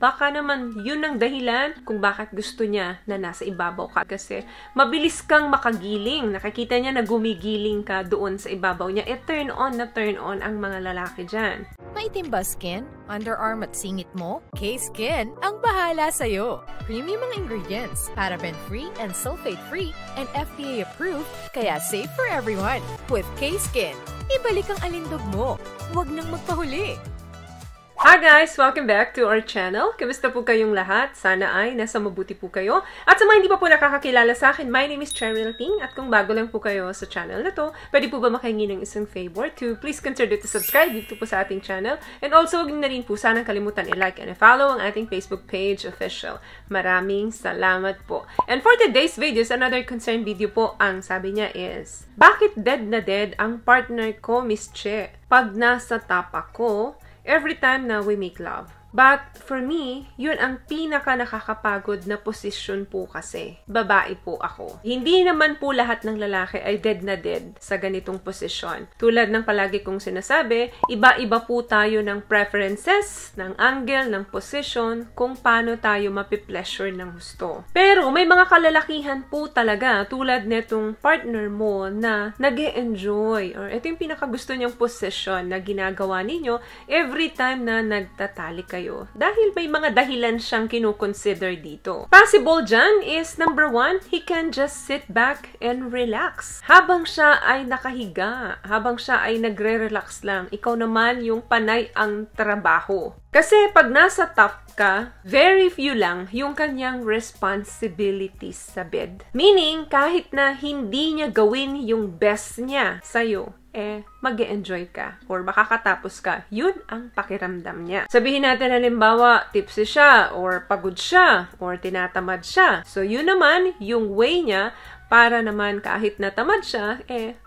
baka naman yun ang dahilan kung bakit gusto niya na nasa ibabaw ka. Kasi mabilis kang makagiling. Nakikita niya na gumigiling ka doon sa ibabaw niya. Turn on na turn on ang mga lalaki dyan. Maitim ba skin, underarm at singit mo? K-Skin ang bahala sa'yo. Premium ang ingredients, paraben-free and sulfate-free, and FDA-approved, kaya safe for everyone. With K-Skin, ibalik ang alindog mo. Huwag nang magpahuli. Hi guys! Welcome back to our channel. Kamusta po kayong lahat? Sana ay nasa mabuti po kayo. At sa mga hindi pa po nakakakilala sa akin, my name is Cheryl Ting. At kung bago lang po kayo sa channel na to, pwede po ba makahingi ng isang favor to please consider to subscribe dito po sa ating channel. And also, huwag na rin po sanang kalimutan i-like and i-follow ang ating Facebook page official. Maraming salamat po. And for today's videos, another concern video po ang sabi niya is, bakit dead na dead ang partner ko, Miss Che? Pag nasa top ako, every time na we make love. But for me, yun ang pinaka nakakapagod na posisyon po kasi. Babae po ako. Hindi naman po lahat ng lalaki ay dead na dead sa ganitong posisyon. Tulad ng palagi kong sinasabi, iba-iba po tayo ng preferences, ng angle, ng position, kung paano tayo mapipleasure ng gusto. Pero may mga kalalakihan po talaga tulad netong partner mo na nag-e-enjoy or ito yung pinakagusto niyang position na ginagawa ninyo every time na nagtatali kayo. Dahil may mga dahilan siyang kinukonsider dito. Possible dyan is, number 1, he can just sit back and relax. Habang siya ay nakahiga, habang siya ay nagre-relax lang, ikaw naman yung panay ang trabaho. Kasi pag nasa top ka, very few lang yung kanyang responsibilities sa bed. Meaning, kahit na hindi niya gawin yung best niya sa'yo, mag-e-enjoy ka or makakatapos ka. Yun ang pakiramdam niya. Sabihin natin halimbawa, tipsy siya or pagod siya or tinatamad siya. So, yun naman yung way niya para naman kahit natamad siya,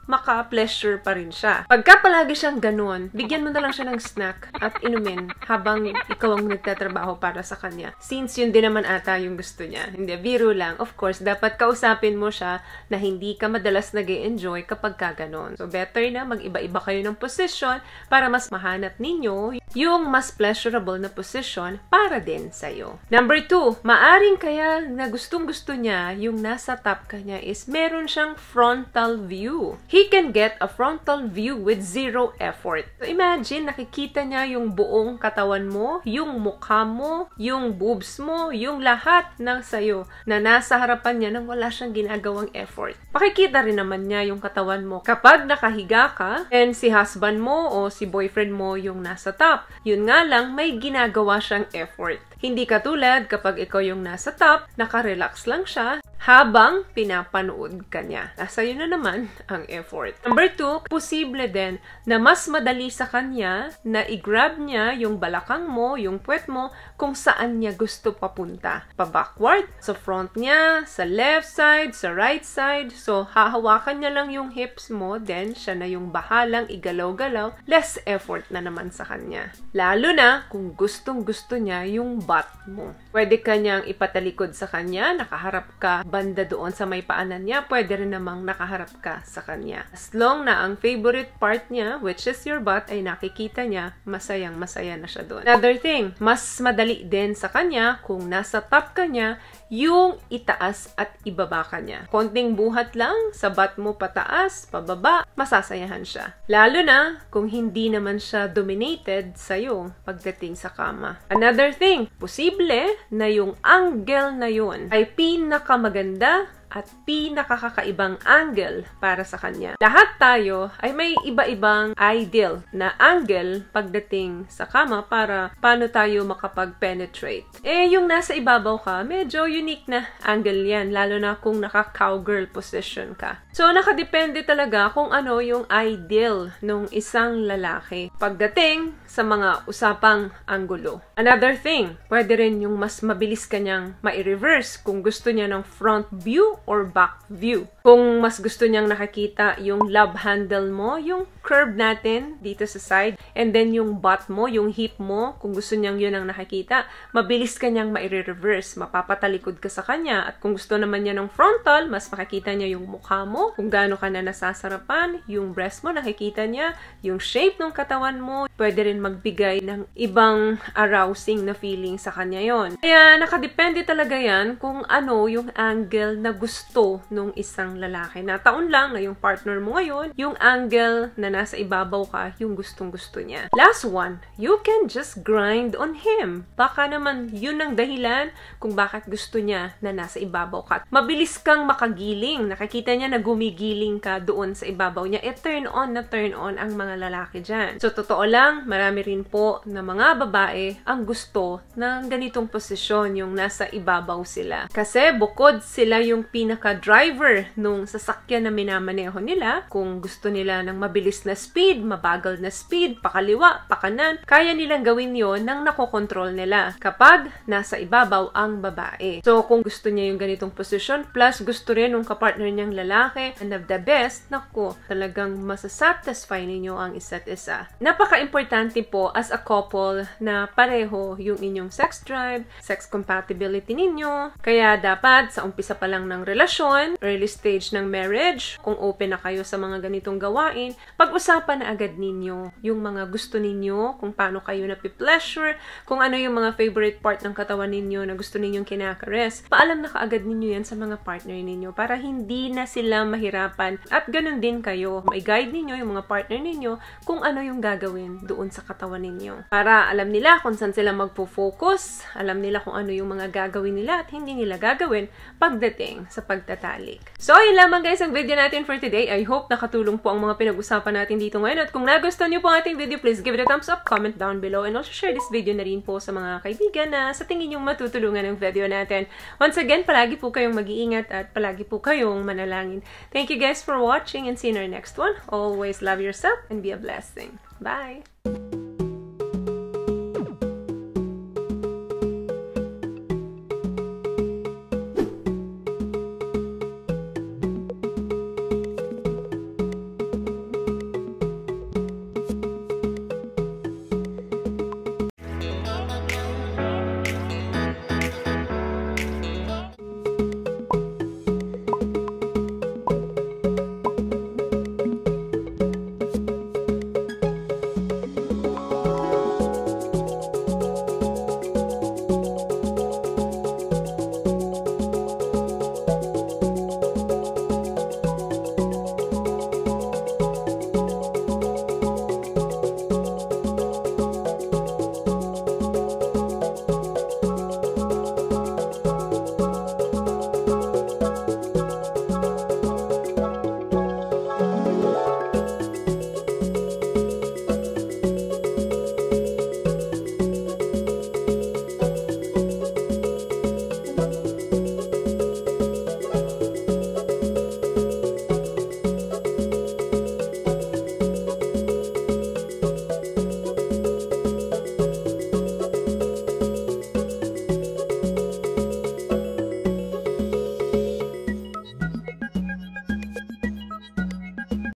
maka-pleasure pa rin siya. Pagka palagi siyang ganun, bigyan mo na lang siya ng snack at inumin habang ikaw ang nagtatrabaho para sa kanya. Since yun din naman ata yung gusto niya. Hindi, biro lang. Of course, dapat kausapin mo siya na hindi ka madalas nag-e-enjoy kapag ka ganun. So, better na mag-iba-iba kayo ng position para mas mahanap ninyo yung mas pleasurable na position para din sa'yo. Number 2, maaring kaya na gustong-gusto niya yung nasa top ka niya is meron siyang frontal view. He can get a frontal view with zero effort. So imagine, nakikita niya yung buong katawan mo, yung mukha mo, yung boobs mo, yung lahat ng sayo na nasa harapan niya nang wala siyang ginagawang effort. Makikita rin naman niya yung katawan mo. Kapag nakahiga ka, and si husband mo o si boyfriend mo yung nasa top, yun nga lang, may ginagawa siyang effort. Hindi katulad kapag ikaw yung nasa top, nakarelax lang siya habang pinapanood ka niya. Nasa yun na naman ang effort. Number 2, posible din na mas madali sa kanya na i-grab niya yung balakang mo, yung puwet mo, kung saan niya gusto papunta. Pa-backward, sa front niya, sa left side, sa right side. So, hahawakan niya lang yung hips mo, then siya na yung bahalang igalaw-galaw. Less effort na naman sa kanya. Lalo na kung gustong-gusto niya yung butt mo. Pwede ka niyang ipatalikod sa kanya, nakaharap ka banda doon sa may paanan niya, pwede rin namang nakaharap ka sa kanya. As long na ang favorite part niya, which is your butt, ay nakikita niya, masayang-masaya na siya doon. Another thing, mas madali din sa kanya kung nasa top ka niya, yung itaas at ibaba ka niya. Konting buhat lang, sa butt mo pataas, pababa, masasayahan siya. Lalo na kung hindi naman siya dominated sa'yo pagdating sa kama. Another thing, posible na yung angle na yun ay pinakamaganda at pinakakakaibang angle para sa kanya. Lahat tayo ay may iba-ibang ideal na angle pagdating sa kama para paano tayo makapag-penetrate. Yung nasa ibabaw ka, medyo unique na angle yan, lalo na kung naka-cowgirl position ka. So, nakadepende talaga kung ano yung ideal ng isang lalaki pagdating sa mga usapang anggulo. Another thing, pwede rin yung mas mabilis kanyang ma-reverse kung gusto niya ng front view view or back view. Kung mas gusto niyang nakakita yung love handle mo, yung curve natin dito sa side, and then yung butt mo, yung hip mo, kung gusto niyang yun ang nakakita, mabilis ka niyang maire-reverse. Mapapatalikod ka sa kanya. At kung gusto naman niya ng frontal, mas makikita niya yung mukha mo, kung gaano ka na nasasarapan, yung breast mo, nakikita niya, yung shape ng katawan mo, pwede rin magbigay ng ibang arousing na feeling sa kanya yon. Kaya nakadepende talaga yan kung ano yung angle na gusto nung isang lalaki. Na taon lang na yung partner mo ngayon, yung angle na nasa ibabaw ka, yung gustong-gusto niya. Last one, you can just grind on him. Baka naman yun ang dahilan kung bakit gusto niya na nasa ibabaw ka. Mabilis kang makagiling. Nakikita niya na gumigiling ka doon sa ibabaw niya. Turn on na turn on ang mga lalaki dyan. So, totoo lang, marami rin po na mga babae ang gusto ng ganitong posisyon, yung nasa ibabaw sila. Kasi bukod sila yung pinaka-driver nung sasakyan na minamaneho nila, kung gusto nila ng mabilis na speed, mabagal na speed, pakaliwa, pakanan, kaya nilang gawin yon nang nakokontrol nila kapag nasa ibabaw ang babae. So, kung gusto niya yung ganitong posisyon, plus gusto rin ng kapartner niyang lalaki, and of the best, naku, talagang masasatisfy ninyo ang isa't isa. Napaka-importante po as a couple na pareho yung inyong sex drive, sex compatibility ninyo. Kaya dapat sa umpisa pa lang ng relasyon, early stage ng marriage, kung open na kayo sa mga ganitong gawain, pag-usapan na agad ninyo yung mga gusto ninyo, kung paano kayo napi-pleasure, kung ano yung mga favorite part ng katawan ninyo na gusto ninyong kinakares. Paalam na kaagad ninyo yan sa mga partner ninyo para hindi na sila mahirapan. At ganun din kayo, may guide ninyo yung mga partner ninyo kung ano yung gagawin doon sa katawan ninyo. Para alam nila kung saan sila magpo-focus, alam nila kung ano yung mga gagawin nila at hindi nila gagawin pagdating sa pagtatalik. So, yun lamang guys ang video natin for today. I hope nakatulong po ang mga pinag-usapan natin dito ngayon. At kung nagustuhan niyo po ang ating video, please give it a thumbs up, comment down below, and also share this video na rin po sa mga kaibigan na sa tingin yung matutulungan ng video natin. Once again, palagi po kayong mag-iingat at palagi po kayong manalangin. Thank you guys for watching and see you in our next one. Always love yourself and be a blessing. Bye!